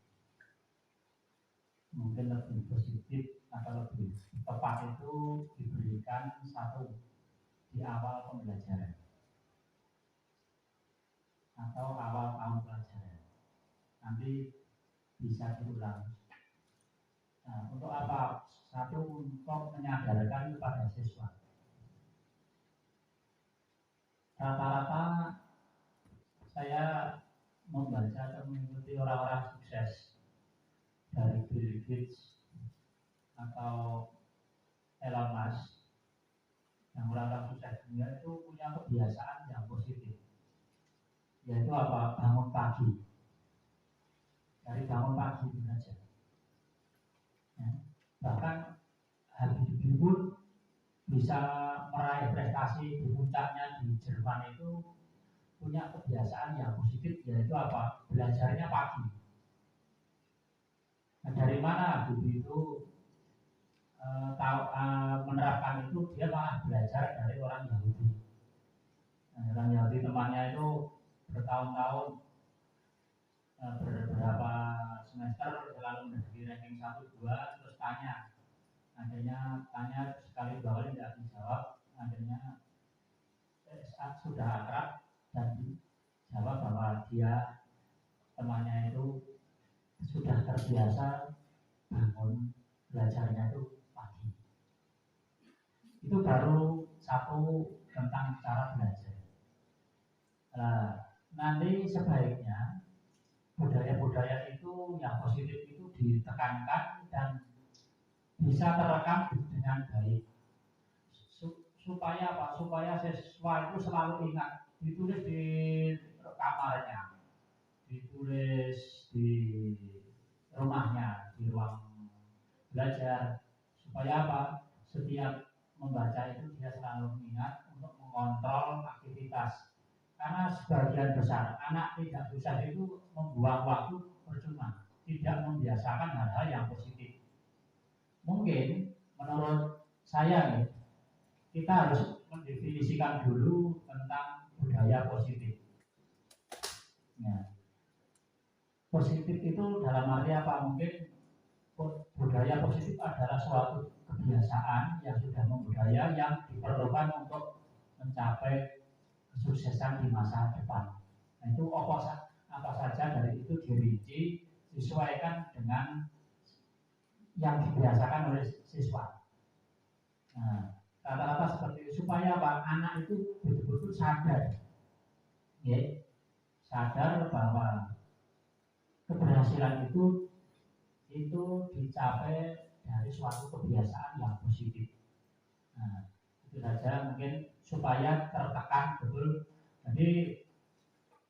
Speaker 7: mungkin lebih positif atau lebih tepat itu diberikan satu di awal pembelajaran atau awal tahun pelajaran, nanti bisa diulang. Nah, untuk apa? Satu, untuk menyadarkan kepada siswa. Rata-rata saya membaca atau mengikuti orang-orang sukses dari Bill Gates atau Elon Musk, yang orang-orang sukses dunia itu punya kebiasaan yang positif, yaitu apa? Bangun pagi. Dari bangun pagi itu saja. Ya. Bahkan Habibie pun bisa meraih prestasi di puncaknya di Jerman itu punya kebiasaan yang positif, yaitu apa? Belajarnya pagi. Nah, dari mana Habibie itu menerapkan itu? Dia malah belajar dari orang Yahudi. Nah, orang Yahudi temannya itu bertahun-tahun, beberapa semester selalu menjadi ranking 1-2, terus tanya sekali 2 kali tidak dijawab, akhirnya saat sudah akrab dan dijawab bahwa dia temannya itu sudah terbiasa bangun belajarnya itu pagi. Itu baru satu tentang cara belajar. Nanti sebaiknya budaya-budaya itu yang positif itu ditekankan dan bisa terekam dengan baik. Supaya apa? Supaya siswa itu selalu ingat, ditulis di kamarnya, ditulis di rumahnya, di ruang belajar. Supaya apa? Setiap membaca itu dia selalu mengingat untuk mengontrol aktivitas. Karena sebagian besar anak tidak sukses itu membuang waktu percuma, tidak membiasakan hal-hal yang positif. Mungkin menurut saya nih, kita harus mendefinisikan dulu tentang budaya positif. Ya. Positif itu dalam arti apa? Mungkin budaya positif adalah suatu kebiasaan yang sudah membudaya yang diperlukan untuk mencapai kesuksesan di masa depan. Nah, itu apa saja dari itu dirinci, disesuaikan dengan yang dibiasakan oleh siswa. Nah, rata-rata seperti itu supaya apa? Anak itu betul-betul sadar, ya, sadar bahwa keberhasilan itu dicapai dari suatu kebiasaan yang positif. Nah, itu saja mungkin supaya tertekan betul. Jadi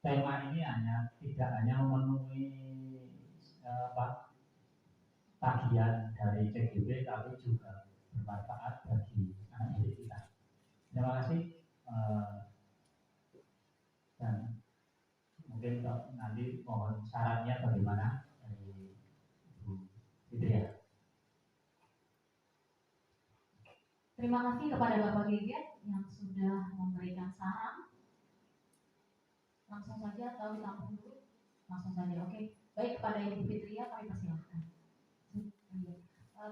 Speaker 7: tema ini tidak hanya memenuhi tagihan dari CGB, tapi juga bermanfaat bagi anak didik kita. Terima kasih. Dan mungkin nanti mohon sarannya bagaimana dari Ibu Fitria.
Speaker 8: Terima kasih kepada Bapak Geget yang sudah memberikan saran. Langsung saja atau ditampung dulu? Langsung saja, oke. Baik, kepada Ibu Fitria kami persilahkan.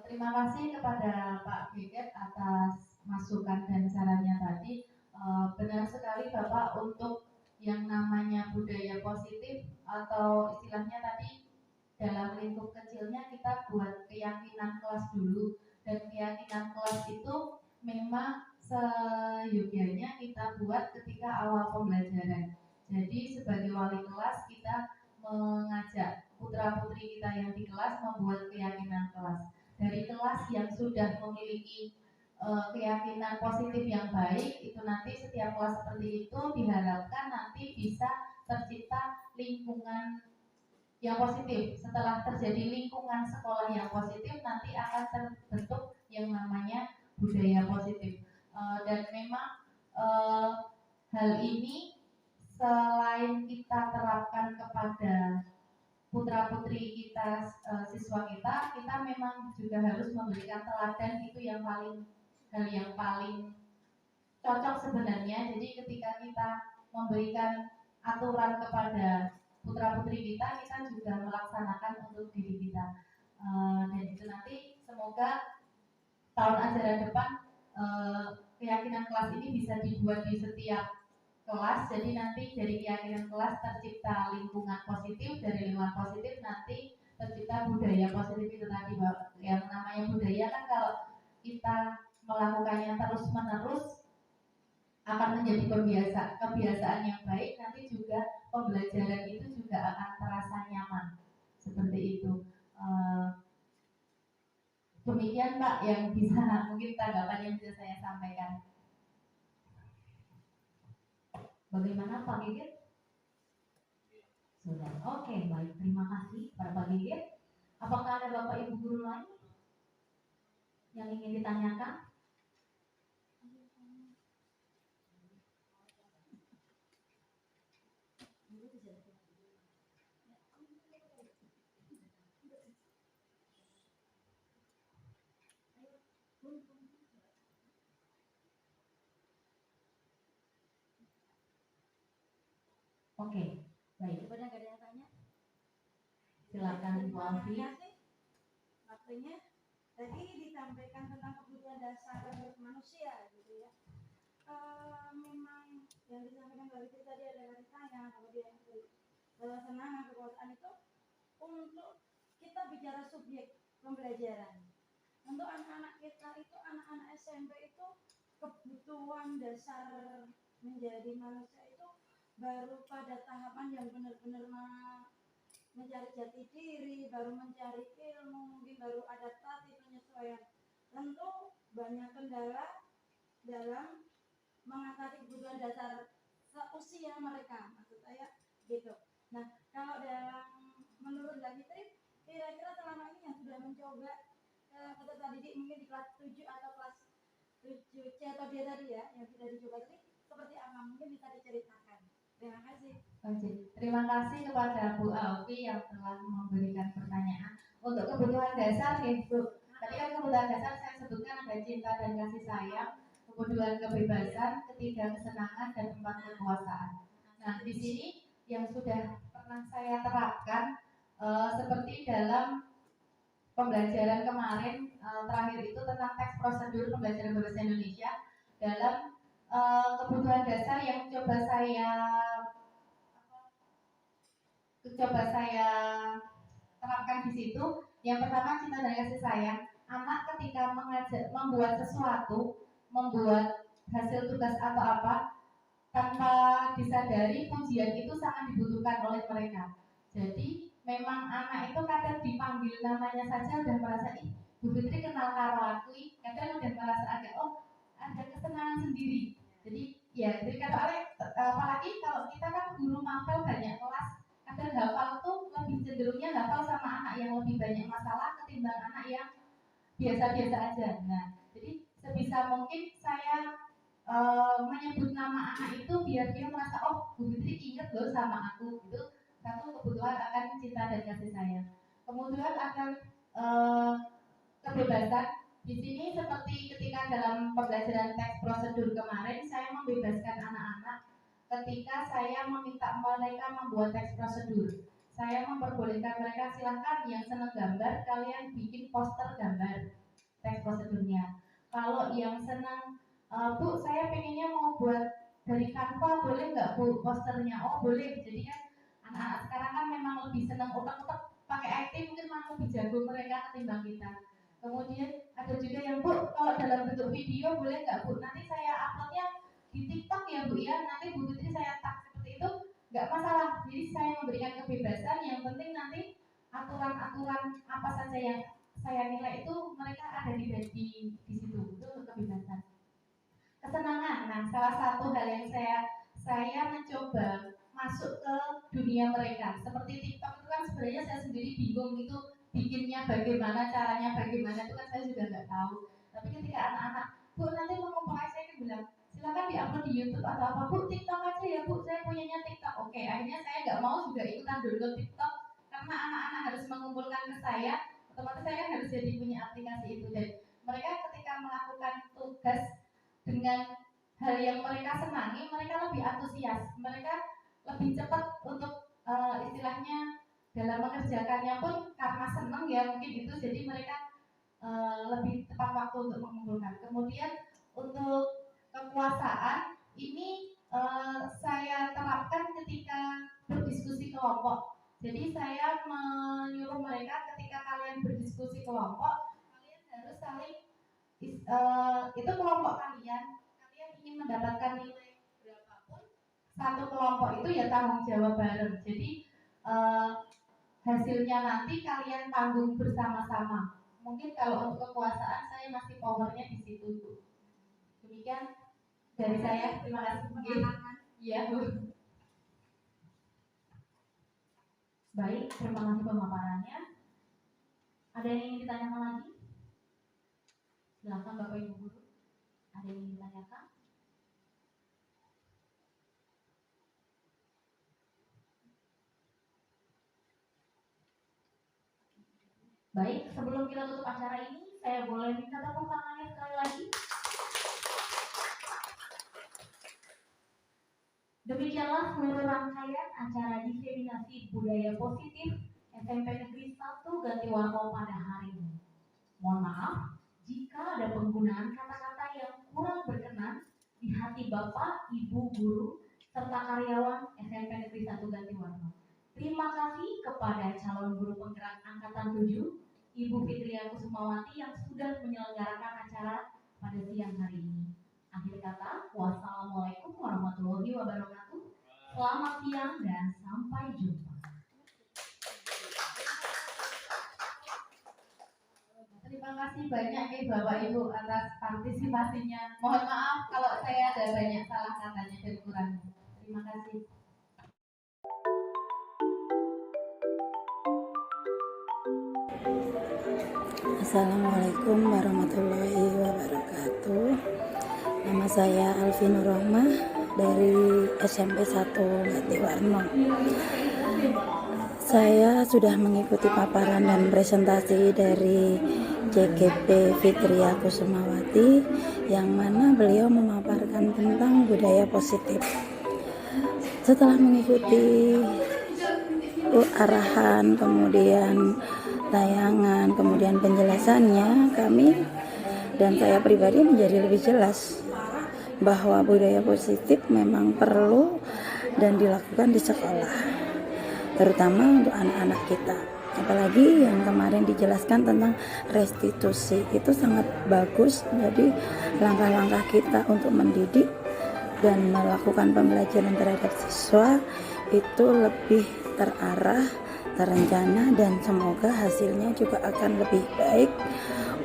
Speaker 9: Terima kasih kepada Pak Geget atas masukan dan sarannya tadi. Benar sekali Bapak, untuk yang namanya budaya positif atau istilahnya tadi dalam lingkup kecilnya kita buat keyakinan kelas dulu, dan keyakinan kelas itu memang seyogyanya kita buat ketika awal pembelajaran. Jadi sebagai wali kelas kita mengajak putra-putri kita yang di kelas membuat keyakinan kelas. Dari kelas yang sudah memiliki keyakinan positif yang baik, itu nanti setiap kelas seperti itu diharapkan nanti bisa tercipta lingkungan yang positif. Setelah terjadi lingkungan sekolah yang positif, nanti akan terbentuk yang namanya budaya positif. Dan memang hal ini selain kita terapkan kepada putra-putri kita, siswa kita memang juga harus memberikan teladan. Itu yang hal yang paling cocok sebenarnya. Jadi ketika kita memberikan aturan kepada putra-putri kita juga melaksanakan untuk diri kita. Dan itu nanti semoga tahun ajaran depan keyakinan kelas ini bisa dibuat di setiap kelas. Jadi nanti dari keyakinan kelas tercipta lingkungan positif, dari lingkungan positif nanti tercipta budaya positif. Itu tadi yang namanya budaya kan kalau kita melakukannya terus-menerus akan menjadi kebiasaan yang baik. Nanti juga pembelajaran itu juga akan terasa nyaman. Seperti itu. Demikian Pak yang bisa mungkin tanggapan yang bisa saya sampaikan.
Speaker 8: Bagaimana Pak Geget? Sudah. Oke, baik. Terima kasih kepada Pak Geget. Apakah ada Bapak Ibu guru lain yang ingin ditanyakan? Oke, baik.
Speaker 10: Benar gak ada yang tanya?
Speaker 8: Silakan Bu Alfi.
Speaker 10: Waktunya tadi disampaikan tentang kebutuhan dasar manusia gitu ya. Memang yang disampaikan dari itu tadi adalah saya, kemudian kesenangan, kekuasaan itu untuk kita bicara subjek pembelajaran. Untuk anak-anak kita itu, anak-anak SMP itu kebutuhan dasar menjadi manusia itu baru pada tahapan yang benar-benar mencari jati diri, baru mencari ilmu, mungkin baru adaptasi, penyesuaian. Tentu banyak kendala dalam mengatasi kebutuhan dasar seusia mereka, maksud saya gitu. Nah, kalau dalam menurut Mbak Fitri, kira-kira selama ini yang sudah mencoba peserta didik mungkin di kelas 7 atau kelas 7C atau D tadi ya, yang sudah dicoba tadi, seperti apa? Mungkin bisa diceritakan. Terima kasih.
Speaker 9: Terima kasih kepada Bu Alfi yang telah memberikan pertanyaan. Untuk kebutuhan dasar, nih Bu, tadi kan kebutuhan dasar saya sebutkan ada cinta dan kasih sayang, kebutuhan kebebasan, ketiga kesenangan, dan empat kekuasaan. Nah, di sini yang sudah pernah saya terapkan seperti dalam pembelajaran kemarin terakhir itu tentang teks prosedur pembelajaran bahasa Indonesia. Dalam kebutuhan dasar yang coba saya coba saya terapkan di situ. Yang pertama, cinta dan kasih sayang. Anak ketika membuat sesuatu, membuat hasil tugas atau apa, tanpa disadari pujian itu sangat dibutuhkan oleh mereka. Jadi memang anak itu kadang dipanggil namanya saja udah merasa, ih Bu Fitri kenal karo aku, kadang udah merasa agak ada kesenangan sendiri. Jadi ya, jadi apalagi kalau kita kan guru mapel banyak kelas, kadang hafal tuh lebih cenderungnya hafal sama anak yang lebih banyak masalah ketimbang anak yang biasa-biasa aja. Nah, jadi sebisa mungkin saya menyebut nama anak itu biar dia merasa, oh Bu Fitri inget loh sama aku. Itu satu kebutuhan akan cinta dan kasih sayang. Kemudian akan kebebasan. Di sini seperti ketika dalam pembelajaran teks prosedur kemarin, saya membebaskan anak-anak ketika saya meminta mereka membuat teks prosedur. Saya memperbolehkan mereka, silahkan yang senang gambar, kalian bikin poster gambar teks prosedurnya. Kalau yang senang, Bu, saya pengennya mau buat dari Canva, boleh nggak Bu posternya? Oh boleh. Jadi kan anak-anak sekarang kan memang lebih senang utak-utak pakai IT, mungkin malah lebih jago mereka ketimbang kita. Kemudian ada juga yang, Bu, kalau dalam bentuk video boleh nggak Bu? Nanti saya uploadnya di TikTok ya Bu ya. Nanti Bu Fitri saya tag seperti itu, nggak masalah. Jadi saya memberikan kebebasan. Yang penting nanti aturan-aturan apa saja yang saya nilai itu mereka ada di situ. Itu kebebasan. Kesenangan. Nah, salah satu hal yang saya mencoba masuk ke dunia mereka. Seperti TikTok itu kan sebenarnya saya sendiri bingung itu bikinnya bagaimana, caranya bagaimana, itu kan saya juga nggak tahu. Tapi ketika anak-anak, Bu nanti mau memulai, saya bilang silakan diupload di YouTube atau apa, Bu TikTok aja ya Bu, saya punyanya TikTok. Oke, akhirnya saya nggak mau juga ikutan download TikTok karena anak-anak harus mengumpulkan ke saya, otomatis saya harus jadi punya aplikasi itu. Dan mereka ketika melakukan tugas dengan hal yang mereka senangi, mereka lebih antusias, mereka lebih cepat untuk istilahnya dalam mengerjakannya pun karena senang ya mungkin itu, jadi mereka lebih tepat waktu untuk mengumpulkan. Kemudian untuk kekuasaan ini saya terapkan ketika berdiskusi kelompok. Jadi saya menyuruh mereka ketika kalian berdiskusi kelompok, kalian harus saling itu kelompok kalian ingin mendapatkan nilai berapapun, satu kelompok itu ya tanggung jawab bareng. Jadi hasilnya nanti kalian tanggung bersama-sama. Mungkin kalau untuk kekuasaan saya masih powernya di situ Bu. Demikian dari saya, terima kasih. Iya Bu. Baik, terima kasih pemaparannya. Ada yang ingin ditanyakan lagi? Silakan Bapak Ibu Guru. Ada yang ingin ditanyakan? Baik, sebelum kita tutup acara ini, saya boleh minta tepuk tangannya sekali lagi. Demikianlah seluruh rangkaian acara diseminasi budaya positif SMP Negeri 1 Gantiwarno pada hari ini. Mohon maaf jika ada penggunaan kata-kata yang kurang berkenan di hati Bapak, Ibu Guru, serta karyawan SMP Negeri 1 Gantiwarno. Terima kasih kepada calon guru penggerak Angkatan 7, Ibu Fitria Kusumawati yang sudah menyelenggarakan acara pada siang hari ini. Akhir kata, wassalamualaikum warahmatullahi wabarakatuh. Selamat siang dan sampai jumpa. Terima kasih banyak Bapak Ibu atas partisipasinya. Mohon maaf kalau saya ada banyak salah katanya dan kurangnya. Terima kasih.
Speaker 11: Assalamualaikum warahmatullahi wabarakatuh. Nama saya Alfi Nur Rahmah dari SMP 1 Gantiwarno. Saya sudah mengikuti paparan dan presentasi dari CGP Fitria Kusumawati yang mana beliau memaparkan tentang budaya positif. Setelah mengikuti arahan, kemudian tayangan, kemudian penjelasannya, kami dan saya pribadi menjadi lebih jelas bahwa budaya positif memang perlu dan dilakukan di sekolah. terutama untuk anak-anak kita. Apalagi yang kemarin dijelaskan tentang restitusi, itu sangat bagus. Jadi langkah-langkah kita untuk mendidik dan melakukan pembelajaran terhadap siswa itu lebih terarah, terencana, dan semoga hasilnya juga akan lebih baik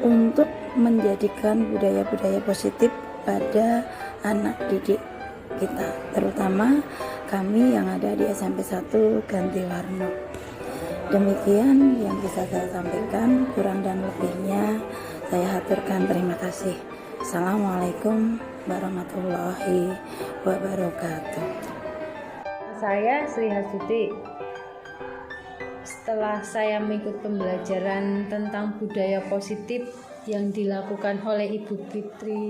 Speaker 11: untuk menjadikan budaya-budaya positif pada anak didik kita, terutama kami yang ada di SMP 1 Gantiwarna. Demikian yang bisa saya sampaikan, kurang dan lebihnya saya haturkan terima kasih. Assalamualaikum warahmatullahi wabarakatuh.
Speaker 12: Saya Sri Hasuti. Setelah saya mengikuti pembelajaran tentang budaya positif yang dilakukan oleh Ibu Fitri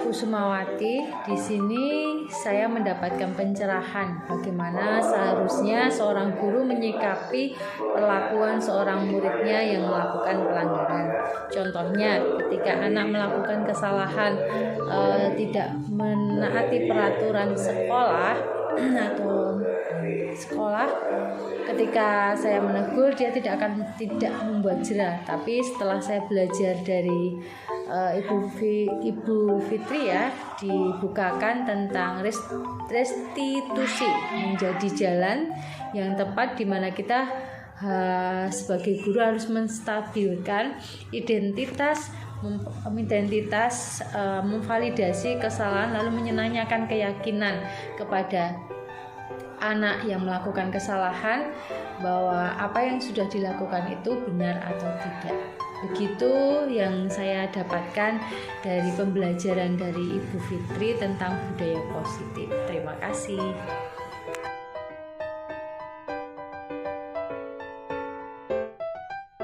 Speaker 12: Kusumawati, di sini saya mendapatkan pencerahan bagaimana seharusnya seorang guru menyikapi perlakuan seorang muridnya yang melakukan pelanggaran. Contohnya, ketika anak melakukan kesalahan, tidak menaati peraturan sekolah atau sekolah, ketika saya menegur dia tidak membuat jerah. Tapi setelah saya belajar dari Ibu Fitri ya, dibukakan tentang restitusi menjadi jalan yang tepat di mana kita sebagai guru harus menstabilkan identitas, memvalidasi kesalahan, lalu menanyakan keyakinan kepada anak yang melakukan kesalahan bahwa apa yang sudah dilakukan itu benar atau tidak. Begitu yang saya dapatkan dari pembelajaran dari Ibu Fitri tentang budaya positif. Terima kasih.